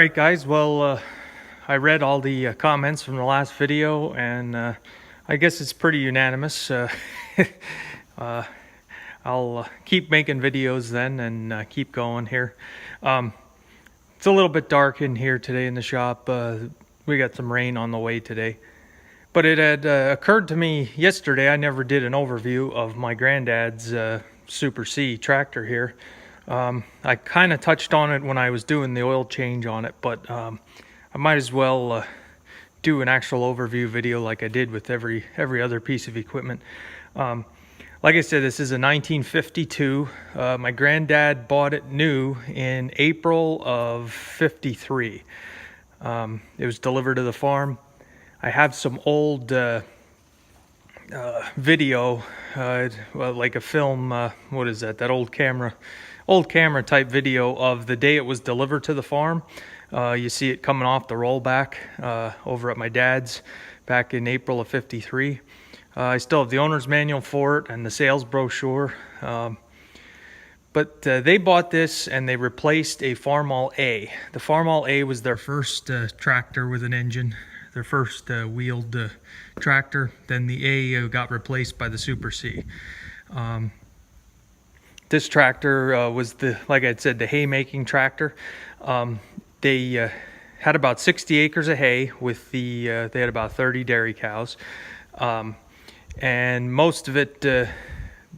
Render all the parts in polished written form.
Alright guys, well I read all the comments from the last video, and I guess it's pretty unanimous. I'll keep making videos then and keep going here. It's a little bit dark in here today in the shop. We got some rain on the way today. But it had occurred to me yesterday, I never did an overview of my Granddad's Super C tractor here. I kind of touched on it when I was doing the oil change on it, but I might as well do an actual overview video like I did with every other piece of equipment. Like I said, this is a 1952. My granddad bought it new in April of '53. It was delivered to the farm. I have some old video, well, like a film, what is that, old camera type video of the day it was delivered to the farm. You see it coming off the rollback over at my dad's back in April of '53. I still have the owner's manual for it and the sales brochure. But they bought this and they replaced a Farmall A. The Farmall A was their first tractor with an engine, their first wheeled tractor. Then the A got replaced by the Super C. This tractor was like I said, the haymaking tractor. They had about 60 acres of hay with they had about 30 dairy cows. And most of it,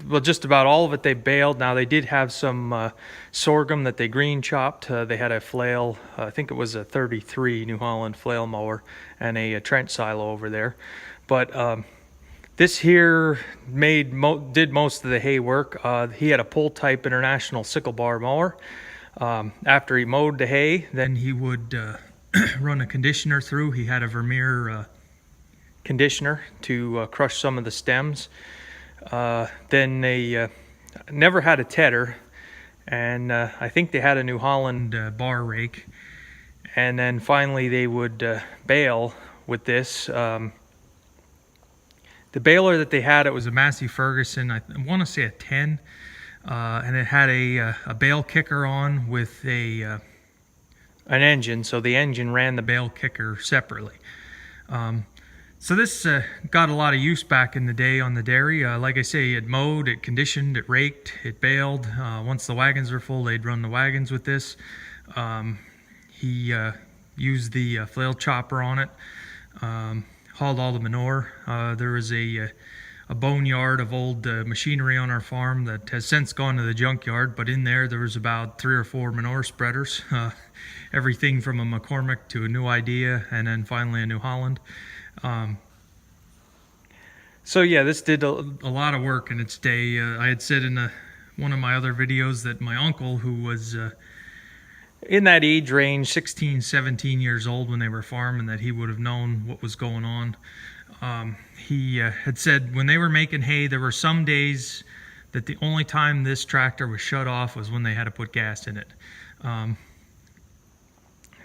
well, just about all of it they baled. Now they did have some sorghum that they green chopped. They had a flail, I think it was a 33 New Holland flail mower, and a trench silo over there. But this here did most of the hay work. He had a pull type international sickle bar mower. After he mowed the hay, then he would run a conditioner through. He had a Vermeer conditioner to crush some of the stems. Then they never had a tedder, and I think they had a New Holland bar rake. And then finally they would bale with this. The baler that they had, it was a Massey Ferguson, I want to say a 10, and it had a bale kicker on with an engine, so the engine ran the bale kicker separately. So this got a lot of use back in the day on the dairy. Like I say, it mowed, it conditioned, it raked, it baled. Once the wagons were full, they'd run the wagons with this. He used the flail chopper on it. Hauled all the manure. There was a boneyard of old machinery on our farm that has since gone to the junkyard, but in there was about 3 or 4 manure spreaders. Everything from a McCormick to a New Idea, and then finally a New Holland. So yeah, this did a lot of work in its day. I had said in one of my other videos that my uncle, who was in that age range, 16, 17 years old when they were farming, that he would have known what was going on. He had said when they were making hay, there were some days that the only time this tractor was shut off was when they had to put gas in it.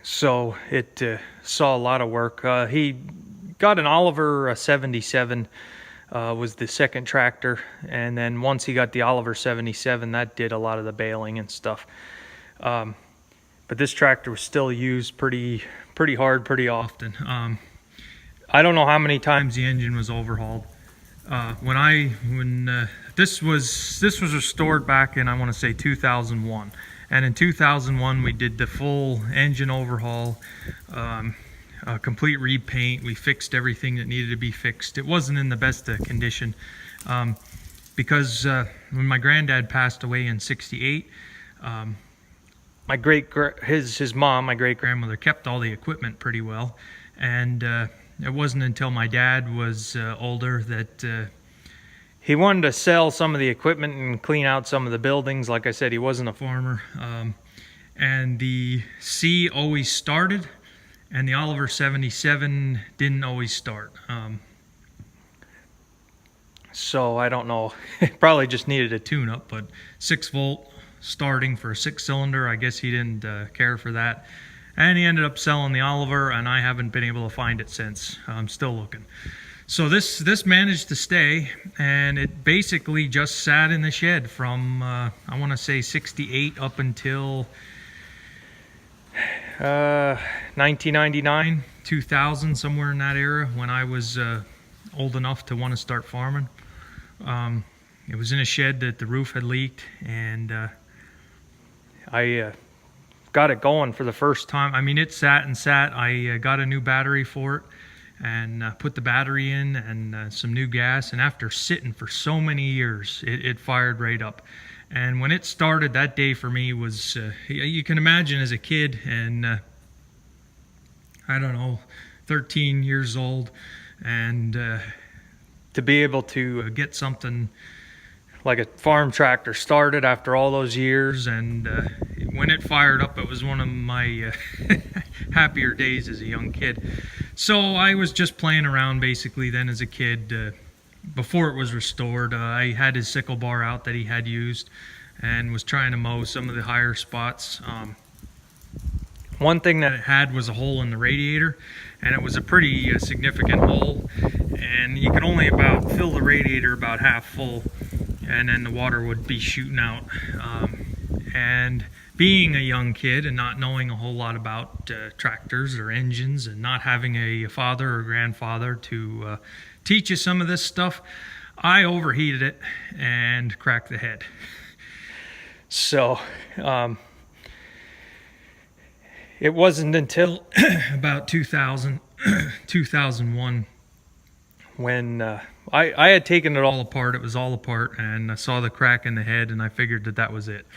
So it saw a lot of work. He got an Oliver 77, was the second tractor, and then once he got the Oliver 77, that did a lot of the baling and stuff. But this tractor was still used pretty hard, pretty often. I don't know how many times the engine was overhauled. This was restored back in, I want to say, 2001. And in 2001, we did the full engine overhaul, a complete repaint. We fixed everything that needed to be fixed. It wasn't in the best condition because when my granddad passed away in '68, his mom, my great-grandmother, kept all the equipment pretty well, and it wasn't until my dad was older that he wanted to sell some of the equipment and clean out some of the buildings. Like I said, he wasn't a farmer, and the C always started, and the Oliver 77 didn't always start. So I don't know, it probably just needed a tune-up, but 6-volt starting for a 6-cylinder, I guess he didn't care for that. And he ended up selling the Oliver, and I haven't been able to find it since. I'm still looking. So this managed to stay, and it basically just sat in the shed from, I want to say '68 up until 1999, 2000, somewhere in that era, when I was old enough to want to start farming. It was in a shed that the roof had leaked, and I got it going for the first time. I mean, it sat and sat. I got a new battery for it, and put the battery in, and some new gas, and after sitting for so many years, it fired right up. And when it started, that day for me was, you can imagine as a kid, and I don't know, 13 years old, and to be able to get something like a farm tractor started after all those years, and when it fired up, it was one of my happier days as a young kid. So I was just playing around basically then as a kid. Before it was restored, I had his sickle bar out that he had used and was trying to mow some of the higher spots. One thing that it had was a hole in the radiator, and it was a pretty significant hole, and you could only about fill the radiator about half full, and then the water would be shooting out. And being a young kid and not knowing a whole lot about tractors or engines, and not having a father or grandfather to teach you some of this stuff, I overheated it and cracked the head. So it wasn't until about 2000, 2001 when I had taken it all apart. It was all apart, and I saw the crack in the head, and I figured that that was it.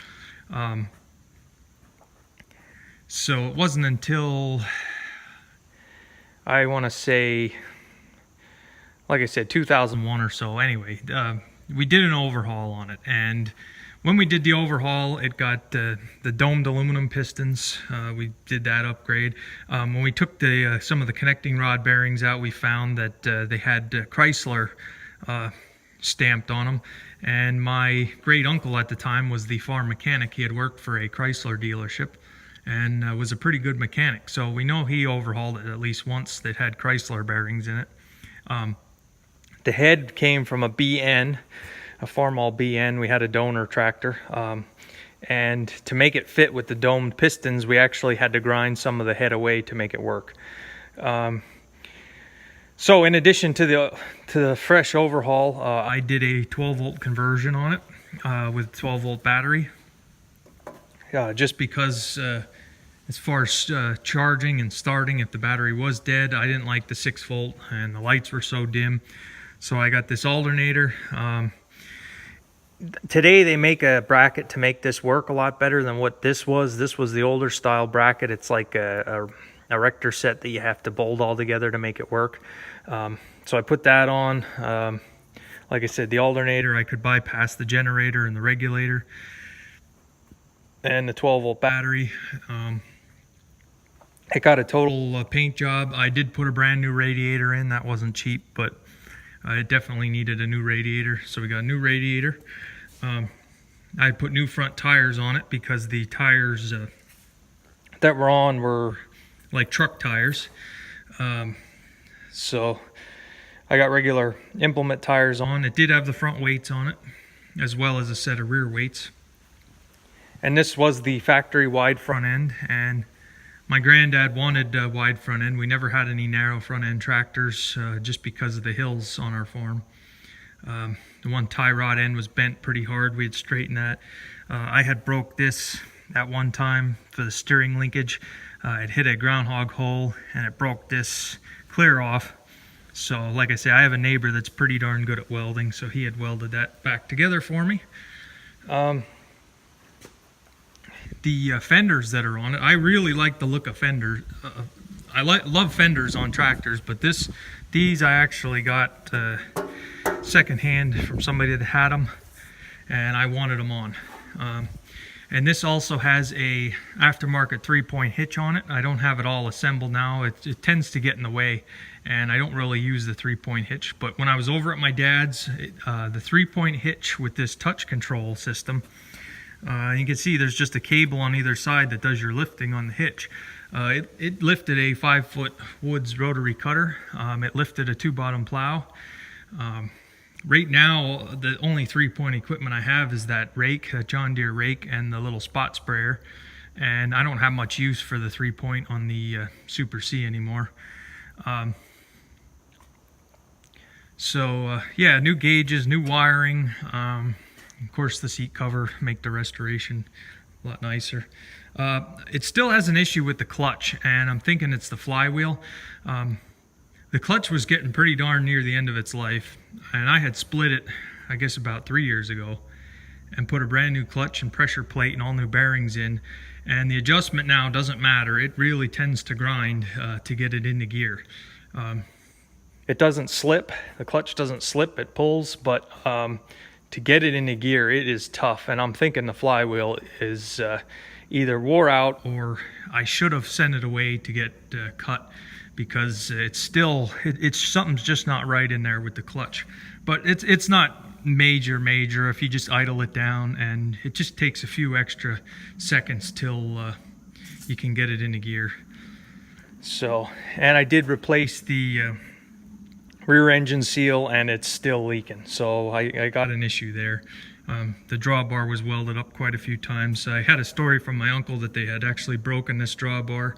So it wasn't until, I want to say, like I said, 2001 or so. Anyway, we did an overhaul on it, and when we did the overhaul, it got the domed aluminum pistons. We did that upgrade. When we took some of the connecting rod bearings out, we found that they had Chrysler stamped on them. And my great uncle at the time was the farm mechanic. He had worked for a Chrysler dealership and was a pretty good mechanic. So we know he overhauled it at least once that had Chrysler bearings in it. The head came from a BN, a Farmall BN. We had a donor tractor. And to make it fit with the domed pistons, we actually had to grind some of the head away to make it work. So in addition to the fresh overhaul, I did a 12-volt conversion on it with 12-volt battery. Just because as far as charging and starting, if the battery was dead, I didn't like the 6-volt, and the lights were so dim. So I got this alternator. Today they make a bracket to make this work a lot better than what this was. This was the older style bracket. It's like a rector set that you have to bolt all together to make it work. So I put that on. Like I said, the alternator, I could bypass the generator and the regulator and the 12-volt battery. I got a total paint job. I did put a brand new radiator in. That wasn't cheap, but it definitely needed a new radiator. So we got a new radiator. I put new front tires on it because the tires that were on were like truck tires. So I got regular implement tires on. It did have the front weights on it, as well as a set of rear weights. And this was the factory wide front end, and my granddad wanted a wide front end. We never had any narrow front end tractors just because of the hills on our farm. The one tie rod end was bent pretty hard. We had straightened that. I had broke this at one time for the steering linkage. It hit a groundhog hole, and it broke this clear off. So like I say, I have a neighbor that's pretty darn good at welding, so he had welded that back together for me. The fenders that are on it, I really like the look of fenders. I love fenders on tractors, but these I actually got secondhand from somebody that had them, and I wanted them on. And this also has a aftermarket 3-point hitch on it. I don't have it all assembled now. It tends to get in the way, and I don't really use the 3-point hitch. But when I was over at my dad's, the 3-point hitch with this touch control system, you can see there's just a cable on either side that does your lifting on the hitch. It lifted a 5-foot Woods rotary cutter. It lifted a 2-bottom plow. Right now, the only 3-point equipment I have is that rake, that John Deere rake, and the little spot sprayer. and I don't have much use for the 3-point on the Super C anymore. Yeah, new gauges, new wiring. Of course, the seat cover make the restoration a lot nicer. It still has an issue with the clutch, and I'm thinking it's the flywheel. The clutch was getting pretty darn near the end of its life, and I had split it, I guess about 3 years ago, and put a brand new clutch and pressure plate and all new bearings in, and the adjustment now doesn't matter. It really tends to grind to get it into gear. It doesn't slip, the clutch doesn't slip, it pulls, but to get it into gear, it is tough, and I'm thinking the flywheel is either wore out, or I should have sent it away to get cut, because it's still, something's just not right in there with the clutch. But it's not major if you just idle it down, and it just takes a few extra seconds till you can get it into gear. So, and I did replace the rear engine seal, and it's still leaking, so I got an issue there. The drawbar was welded up quite a few times. I had a story from my uncle that they had actually broken this drawbar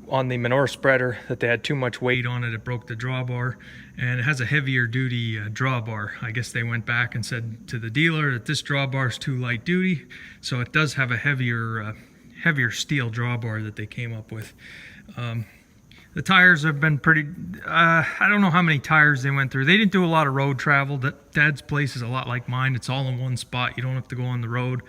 on the manure spreader, that they had too much weight on it. It broke the drawbar, and it has a heavier duty drawbar. I guess they went back and said to the dealer that this drawbar is too light duty, so it does have a heavier steel drawbar that they came up with. The tires have been pretty, I don't know how many tires they went through. They didn't do a lot of road travel. Dad's place is a lot like mine. It's all in one spot. You don't have to go on the road.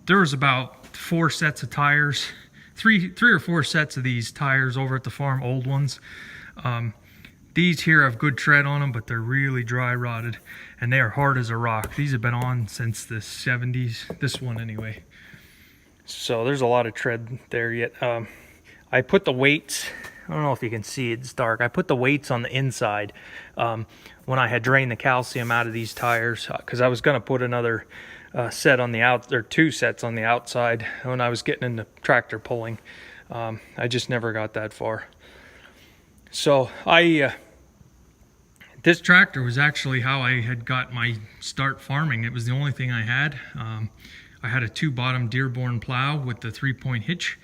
There was about 4 sets of tires, three or four sets of these tires over at the farm, old ones. These here have good tread on them, but they're really dry rotted, and they are hard as a rock. These have been on since the 70s, this one anyway. So there's a lot of tread there yet. I put the weights, I don't know if you can see, it's dark. I put the weights on the inside when I had drained the calcium out of these tires, because I was going to put another set on the or 2 sets on the outside when I was getting into tractor pulling. I just never got that far. So this tractor was actually how I had got my start farming. It was the only thing I had. I had a 2-bottom Dearborn plow with the 3-point hitch.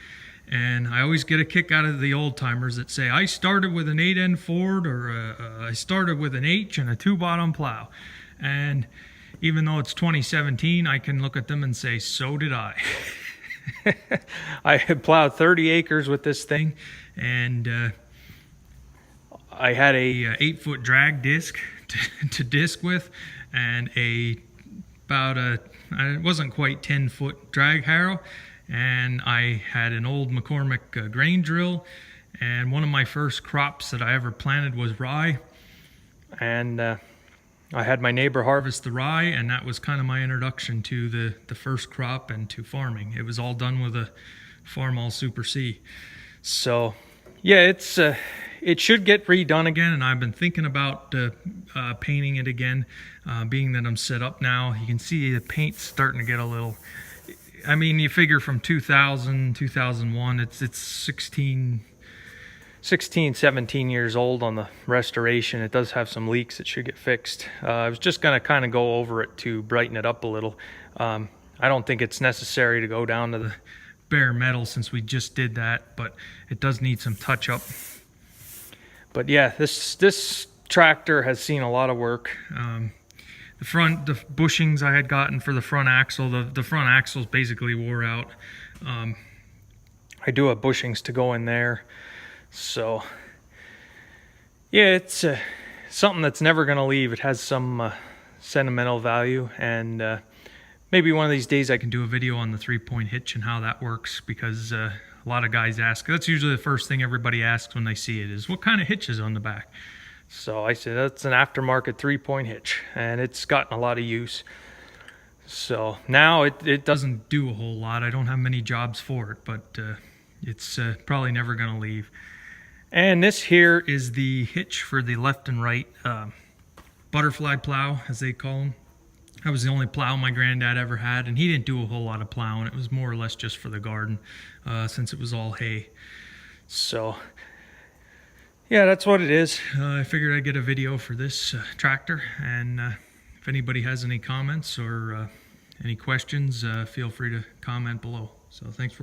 And I always get a kick out of the old timers that say, I started with an 8N Ford, or I started with an H and a 2-bottom plow. And even though it's 2017, I can look at them and say, so did I. I had plowed 30 acres with this thing, and I had a 8-foot drag disc to disc with, and it wasn't quite 10-foot drag harrow. And I had an old McCormick grain drill, and one of my first crops that I ever planted was rye, and I had my neighbor harvest the rye, and that was kind of my introduction to the first crop and to farming. It was all done with a Farmall Super C. So yeah, it should get redone again, and I've been thinking about painting it again, being that I'm set up now. You can see the paint's starting to get a little, I mean, you figure from 2000, 2001, it's 16, 17 years old on the restoration. It does have some leaks that should get fixed. I was just going to kind of go over it to brighten it up a little. I don't think it's necessary to go down to the bare metal since we just did that, but it does need some touch up. But yeah, this tractor has seen a lot of work. The bushings I had gotten for the front axle, the front axle's basically wore out. I do have bushings to go in there. So yeah, it's something that's never going to leave. It has some sentimental value, and maybe one of these days I can do a video on the 3-point hitch and how that works, because a lot of guys ask. That's usually the first thing everybody asks when they see it is, what kind of hitch is on the back? So I said, that's an aftermarket 3-point hitch, and it's gotten a lot of use. So now it doesn't do a whole lot. I don't have many jobs for it, but it's probably never going to leave. And this here is the hitch for the left and right butterfly plow, as they call them. That was the only plow my granddad ever had, and he didn't do a whole lot of plowing. It was more or less just for the garden, since it was all hay. So yeah, that's what it is. I figured I'd get a video for this tractor, and if anybody has any comments or Any questions, feel free to comment below. So thanks for